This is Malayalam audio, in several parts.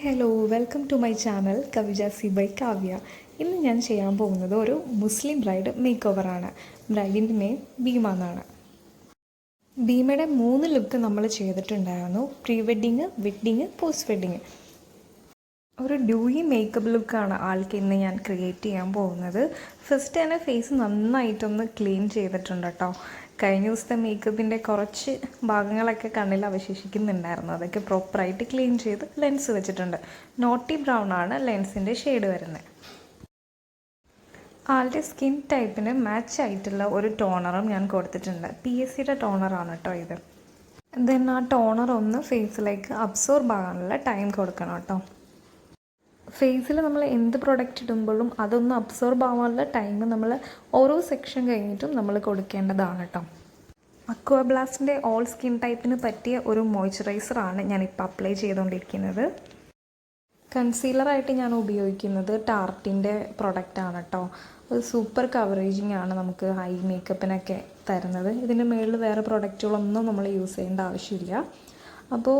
Hello welcome to my channel കവിജാസി ബൈ കാവ്യ. ഇന്ന് ഞാൻ ചെയ്യാൻ പോകുന്നത് ഒരു മുസ്ലിം ബ്രൈഡ് മേക്ക് ഓവറാണ്. ബ്രൈഡിൻ്റെ നെയിം ഭീമ എന്നാണ്. ഭീമയുടെ 3 ലുക്ക് നമ്മൾ ചെയ്തിട്ടുണ്ടായിരുന്നു: pre wedding, wedding, post wedding. ഒരു ഡ്യൂയി മേക്കപ്പ് ലുക്കാണ് ആൾക്ക് ഇന്ന് ഞാൻ ക്രിയേറ്റ് ചെയ്യാൻ പോകുന്നത്. ഫസ്റ്റ് തന്നെ ഫേസ് നന്നായിട്ടൊന്ന് ക്ലീൻ ചെയ്തിട്ടുണ്ട് കേട്ടോ. കഴിഞ്ഞ ദിവസത്തെ മേക്കപ്പിൻ്റെ കുറച്ച് ഭാഗങ്ങളൊക്കെ കണ്ണിൽ അവശേഷിക്കുന്നുണ്ടായിരുന്നു. അതൊക്കെ പ്രോപ്പറായിട്ട് ക്ലീൻ ചെയ്ത് ലെൻസ് വെച്ചിട്ടുണ്ട്. നോട്ടി ബ്രൗൺ ആണ് ലെൻസിൻ്റെ ഷെയ്ഡ് വരുന്നത്. ആളുടെ സ്കിൻ ടൈപ്പിന് മാച്ച് ആയിട്ടുള്ള ഒരു ടോണറും ഞാൻ കൊടുത്തിട്ടുണ്ട്. PSCയുടെ ടോണറാണ് കേട്ടോ ഇത്. ദെൻ ആ ടോണർ ഒന്ന് ഫേസിലേക്ക് അബ്സോർബ് ആകാനുള്ള ടൈം കൊടുക്കണം കേട്ടോ. ഫേസിൽ നമ്മൾ എന്ത് പ്രൊഡക്റ്റ് ഇടുമ്പോഴും അതൊന്ന് അബ്സോർബ് ആവാനുള്ള ടൈം നമ്മൾ ഓരോ സെക്ഷൻ കഴിഞ്ഞിട്ടും നമ്മൾ കൊടുക്കേണ്ടതാണ് കേട്ടോ. അക്വാ ബ്ലാസ്റ്റിൻ്റെ ഓൾ സ്കിൻ ടൈപ്പിന് പറ്റിയ ഒരു മോയ്സ്ചറൈസറാണ് ഞാനിപ്പോൾ അപ്ലൈ ചെയ്തുകൊണ്ടിരിക്കുന്നത്. കൺസീലറായിട്ട് ഞാൻ ഉപയോഗിക്കുന്നത് ടാർട്ടിൻ്റെ പ്രൊഡക്റ്റാണ് കേട്ടോ. അത് സൂപ്പർ കവറേജിങ് ആണ് നമുക്ക് ഐ മേക്കപ്പിനൊക്കെ തരുന്നത്. ഇതിൻ്റെ മുകളിൽ വേറെ പ്രൊഡക്റ്റുകളൊന്നും നമ്മൾ യൂസ് ചെയ്യേണ്ട ആവശ്യമില്ല. അപ്പോൾ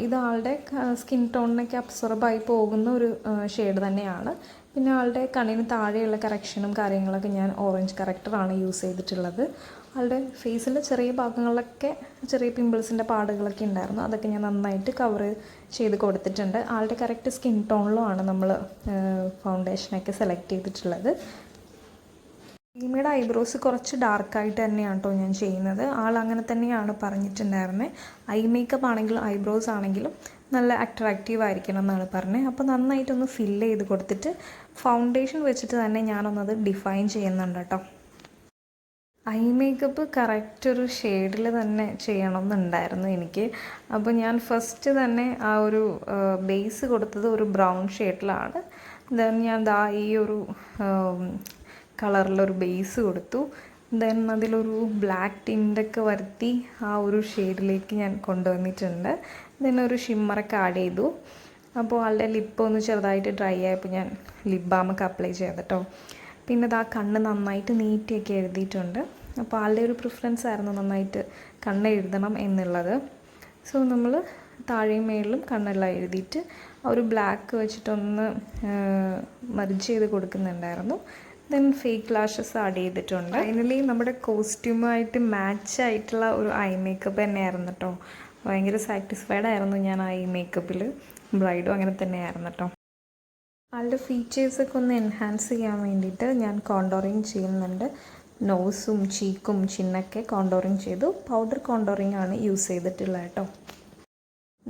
ഇത് ആളുടെ സ്കിൻ ടോണിനൊക്കെ അബ്സോർബായി പോകുന്ന ഒരു ഷെയ്ഡ് തന്നെയാണ്. പിന്നെ ആളുടെ കണ്ണിന് താഴെയുള്ള കറക്ഷനും കാര്യങ്ങളൊക്കെ ഞാൻ ഓറഞ്ച് കറക്റ്ററാണ് യൂസ് ചെയ്തിട്ടുള്ളത്. ആളുടെ ഫേസിൽ ചെറിയ ഭാഗങ്ങളിലൊക്കെ ചെറിയ പിമ്പിൾസിൻ്റെ പാടുകളൊക്കെ ഉണ്ടായിരുന്നു. അതൊക്കെ ഞാൻ നന്നായിട്ട് കവർ ചെയ്ത് കൊടുത്തിട്ടുണ്ട്. ആളുടെ കറക്റ്റ് സ്കിൻ ടോണിലുമാണ് നമ്മൾ ഫൗണ്ടേഷനൊക്കെ സെലക്ട് ചെയ്തിട്ടുള്ളത്. ഭീമയുടെ ഐബ്രോസ് കുറച്ച് ഡാർക്കായിട്ട് തന്നെയാണ് കേട്ടോ ഞാൻ ചെയ്യുന്നത്. ആൾ അങ്ങനെ തന്നെയാണ് പറഞ്ഞിട്ടുണ്ടായിരുന്നത്. ഐ മേക്കപ്പ് ആണെങ്കിലും ഐബ്രോസ് ആണെങ്കിലും നല്ല അട്രാക്റ്റീവ് ആയിരിക്കണം എന്നാണ് പറഞ്ഞത്. അപ്പോൾ നന്നായിട്ടൊന്ന് ഫില്ല് ചെയ്ത് കൊടുത്തിട്ട് ഫൗണ്ടേഷൻ വെച്ചിട്ട് തന്നെ ഞാനൊന്നത് ഡിഫൈൻ ചെയ്യുന്നുണ്ട് കേട്ടോ. ഐ മേക്കപ്പ് കറക്റ്റ് ഒരു ഷെയ്ഡിൽ തന്നെ ചെയ്യണമെന്നുണ്ടായിരുന്നു എനിക്ക്. അപ്പോൾ ഞാൻ ഫസ്റ്റ് തന്നെ ആ ഒരു ബേസ് കൊടുത്തത് ഒരു ബ്രൗൺ ഷെയ്ഡിലാണ്. ദെൻ ഞാൻ ഈ ഒരു കളറിലൊരു ബേസ് കൊടുത്തു. ദെൻ അതിലൊരു ബ്ലാക്ക് ടിൻ്റൊക്കെ വരുത്തി ആ ഒരു ഷെയ്ഡിലേക്ക് ഞാൻ കൊണ്ടുവന്നിട്ടുണ്ട്. ദെൻ ഒരു ഷിമ്മറൊക്കെ ആഡ് ചെയ്തു. അപ്പോൾ ആളുടെ ലിപ്പ് ഒന്ന് ചെറുതായിട്ട് ഡ്രൈ ആയപ്പോൾ ഞാൻ ലിപ് ബാമൊക്കെ അപ്ലൈ ചെയ്തിട്ടോ. പിന്നെ കണ്ണ് നന്നായിട്ട് നീട്ടിയൊക്കെ എഴുതിയിട്ടുണ്ട്. അപ്പോൾ ആളുടെ ഒരു പ്രിഫറൻസ് ആയിരുന്നു നന്നായിട്ട് കണ്ണ് എഴുതണം എന്നുള്ളത്. സോ നമ്മൾ താഴെയും മേളിലും കണ്ണെല്ലാം എഴുതിയിട്ട് ആ ഒരു ബ്ലാക്ക് വെച്ചിട്ടൊന്ന് മർജ് ചെയ്ത് കൊടുക്കുന്നുണ്ടായിരുന്നു. ദെൻ ഫേക്ക് ലാഷസ് ആഡ് ചെയ്തിട്ടുണ്ട്. ഫൈനലി നമ്മുടെ കോസ്റ്റ്യൂമായിട്ട് മാച്ച് ആയിട്ടുള്ള ഒരു ഐ മേക്കപ്പ് തന്നെയായിരുന്നു കേട്ടോ. ഭയങ്കര സാറ്റിസ്ഫൈഡ് ആയിരുന്നു ഞാൻ ഐ മേക്കപ്പിൽ. ബ്രൈഡും അങ്ങനെ തന്നെയായിരുന്നു കേട്ടോ. ആളുടെ ഫീച്ചേഴ്സൊക്കെ ഒന്ന് എൻഹാൻസ് ചെയ്യാൻ വേണ്ടിയിട്ട് ഞാൻ കോണ്ടോറിങ് ചെയ്യുന്നുണ്ട്. നോസും ചീക്കും ചിന്നൊക്കെ കോണ്ടോറിങ് ചെയ്തു. പൗഡർ കോണ്ടോറിങ് ആണ് യൂസ് ചെയ്തിട്ടുള്ളത് കേട്ടോ.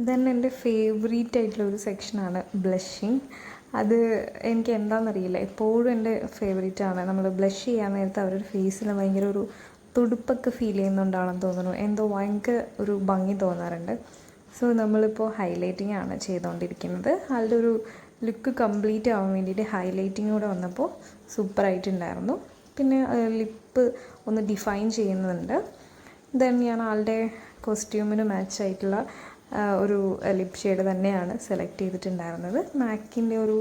ദെൻ എൻ്റെ ഫേവറേറ്റ് ആയിട്ടുള്ള ഒരു സെക്ഷനാണ് ബ്ലഷിങ്. അത് എനിക്ക് എന്താണെന്നറിയില്ല, എപ്പോഴും എൻ്റെ ഫേവറേറ്റാണ്. നമ്മൾ ബ്ലഷ് ചെയ്യാൻ നേരത്തെ അവരുടെ ഫേസിൽ ഭയങ്കര ഒരു തുടുപ്പൊക്കെ ഫീൽ ചെയ്യുന്നുണ്ടാണെന്ന് തോന്നുന്നു. എന്തോ ഭയങ്കര ഒരു ഭംഗി തോന്നാറുണ്ട്. സോ നമ്മളിപ്പോൾ ഹൈലൈറ്റിംഗ് ആണ് ചെയ്തുകൊണ്ടിരിക്കുന്നത്. അതിൻ്റെ ഒരു ലുക്ക് കംപ്ലീറ്റ് ആവാൻ വേണ്ടിയിട്ട് ഹൈലൈറ്റിംഗ് കൂടെ വന്നപ്പോൾ സൂപ്പറായിട്ടുണ്ടായിരുന്നു. പിന്നെ ലിപ്പ് ഒന്ന് ഡിഫൈൻ ചെയ്യുന്നുണ്ട്. ദെൻ ഞാൻ ആളുടെ കോസ്റ്റ്യൂമിന് മാച്ചായിട്ടുള്ള ഒരു ലിപ് ഷെയ്ഡ് തന്നെയാണ് സെലക്ട് ചെയ്തിട്ടുണ്ടായിരുന്നത്. മാക്കിൻ്റെ ഒരു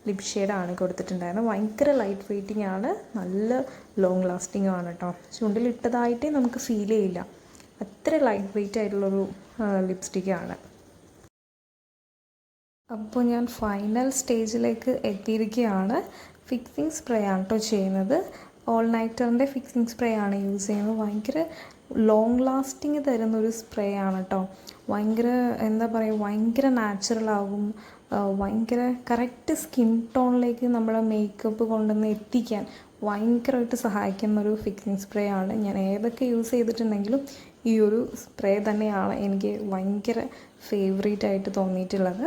ലിപ് ഷെയ്ഡാണ് കൊടുത്തിട്ടുണ്ടായിരുന്നത്. ഭയങ്കര ലൈറ്റ് വെയ്റ്റിംഗ് ആണ്, നല്ല ലോങ് ലാസ്റ്റിംഗും ആണ് കേട്ടോ. ചുണ്ടിലിട്ടതായിട്ടേ നമുക്ക് ഫീൽ ചെയ്യില്ല, അത്ര ലൈറ്റ് വെയ്റ്റ് ആയിട്ടുള്ളൊരു ലിപ്സ്റ്റിക്കാണ്. അപ്പോൾ ഞാൻ ഫൈനൽ സ്റ്റേജിലേക്ക് എത്തിയിരിക്കുകയാണ്. ഫിക്സിങ് സ്പ്രേ ആണ് കേട്ടോ ചെയ്യുന്നത്. ഓൾ നൈറ്ററിൻ്റെ ഫിക്സിങ് സ്പ്രേ ആണ് യൂസ് ചെയ്യുന്നത്. ഭയങ്കര ലോങ് ലാസ്റ്റിങ് തരുന്നൊരു സ്പ്രേ ആണ് കേട്ടോ. ഭയങ്കര എന്താ പറയുക, ഭയങ്കര നാച്ചുറലാകും. ഭയങ്കര കറക്റ്റ് സ്കിൻ ടോണിലേക്ക് നമ്മളെ മേക്കപ്പ് കൊണ്ടുവന്ന് എത്തിക്കാൻ ഭയങ്കരമായിട്ട് സഹായിക്കുന്നൊരു ഫിക്സിങ് സ്പ്രേ ആണ്. ഞാൻ ഏതൊക്കെ യൂസ് ചെയ്തിട്ടുണ്ടെങ്കിലും ഈ ഒരു സ്പ്രേ തന്നെയാണ് എനിക്ക് ഭയങ്കര ഫേവറേറ്റ് ആയിട്ട് തോന്നിയിട്ടുള്ളത്.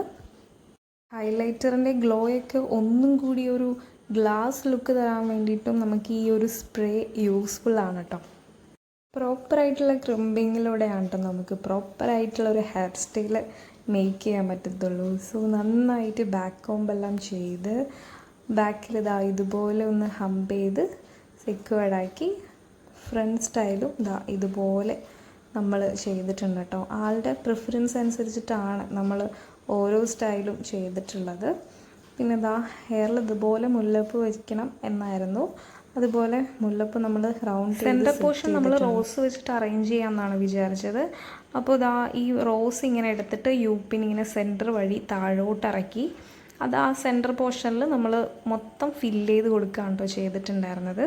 ഹൈലൈറ്ററിൻ്റെ ഗ്ലോയൊക്കെ ഒന്നും കൂടി ഒരു ഗ്ലാസ് ലുക്ക് തരാൻ വേണ്ടിയിട്ടും നമുക്ക് ഈ ഒരു സ്പ്രേ യൂസ്ഫുള്ളാണ് കേട്ടോ. പ്രോപ്പറായിട്ടുള്ള ക്രിമ്പിങ്ങിലൂടെയാണ് കേട്ടോ നമുക്ക് പ്രോപ്പറായിട്ടുള്ള ഒരു ഹെയർ സ്റ്റൈൽ മേക്ക് ചെയ്യാൻ പറ്റത്തുള്ളൂ. സോ നന്നായിട്ട് ബാക്ക് കോമ്പെല്ലാം ചെയ്ത് ബാക്കിൽ ഇതുപോലെ ഒന്ന് ഹംപ് ചെയ്ത് സെക്വേർഡാക്കി ഫ്രണ്ട് സ്റ്റൈലും ഇതുപോലെ നമ്മൾ ചെയ്തിട്ടുണ്ട് കേട്ടോ. ആളുടെ പ്രിഫറൻസ് അനുസരിച്ചിട്ടാണ് നമ്മൾ ഓരോ സ്റ്റൈലും ചെയ്തിട്ടുള്ളത്. പിന്നെ ഹെയറിൽ ഇതുപോലെ മുല്ലപ്പ് വയ്ക്കണം എന്നായിരുന്നു അതുപോലെ മുല്ലപ്പൂ നമ്മൾ റൗണ്ട് സെൻറ്റർ പോർഷൻ നമ്മൾ റോസ് വെച്ചിട്ട് അറേഞ്ച് ചെയ്യാമെന്നാണ് വിചാരിച്ചത്. അപ്പോൾ ഇതാ ഈ റോസ് ഇങ്ങനെ എടുത്തിട്ട് യൂപ്പിൻ ഇങ്ങനെ സെൻറ്റർ വഴി താഴോട്ട് ഇറക്കി അത് ആ സെൻറ്റർ പോർഷനിൽ നമ്മൾ മൊത്തം ഫില്ല് ചെയ്ത് കൊടുക്കുകയാണ് കേട്ടോ ചെയ്തിട്ടുണ്ടായിരുന്നത്.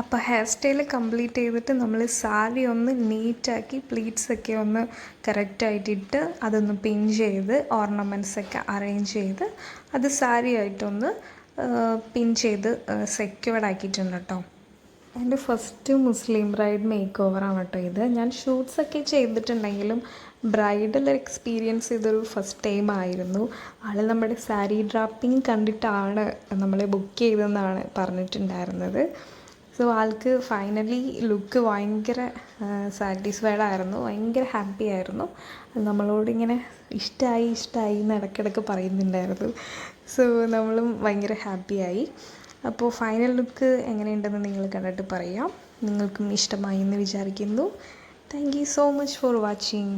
അപ്പോൾ ഹെയർ സ്റ്റൈൽ കംപ്ലീറ്റ് ചെയ്തിട്ട് നമ്മൾ സാരി ഒന്ന് നീറ്റാക്കി പ്ലീറ്റ്സൊക്കെ ഒന്ന് കറക്റ്റായിട്ടിട്ട് അതൊന്ന് പിൻ ചെയ്ത് ഓർണമെൻറ്റ്സൊക്കെ അറേഞ്ച് ചെയ്ത് അത് സാരി ആയിട്ടൊന്ന് പിൻ ചെയ്ത് സെക്യൂർഡ് ആക്കിയിട്ടുണ്ട് കേട്ടോ. എൻ്റെ ഫസ്റ്റ് മുസ്ലിം ബ്രൈഡ് മേക്ക് ഓവറാണ് കേട്ടോ ഇത്. ഞാൻ ഷൂട്ട്സൊക്കെ ചെയ്തിട്ടുണ്ടെങ്കിലും ബ്രൈഡൽ എക്സ്പീരിയൻസ് ഇതൊരു ഫസ്റ്റ് ടൈം ആയിരുന്നു. ആൾ നമ്മുടെ സാരി ഡ്രാപ്പിംഗ് കണ്ടിട്ടാണ് നമ്മളെ ബുക്ക് ചെയ്തതെന്നാണ് പറഞ്ഞിട്ടുണ്ടായിരുന്നത്. സോ ആൾക്ക് ഫൈനലി ലുക്ക് ഭയങ്കര സാറ്റിസ്ഫൈഡ് ആയിരുന്നു, ഭയങ്കര ഹാപ്പി ആയിരുന്നു. നമ്മളോടിങ്ങനെ ഇഷ്ടമായി എന്ന് ഇടയ്ക്കിടയ്ക്ക് പറയുന്നുണ്ടായിരുന്നു. സോ നമ്മളും ഭയങ്കര ഹാപ്പിയായി. അപ്പോൾ ഫൈനൽ ലുക്ക് എങ്ങനെയുണ്ടെന്ന് നിങ്ങൾ കണ്ടിട്ട് പറയാം. നിങ്ങൾക്കും ഇഷ്ടമായി എന്ന് വിചാരിക്കുന്നു. Thank you so much for watching.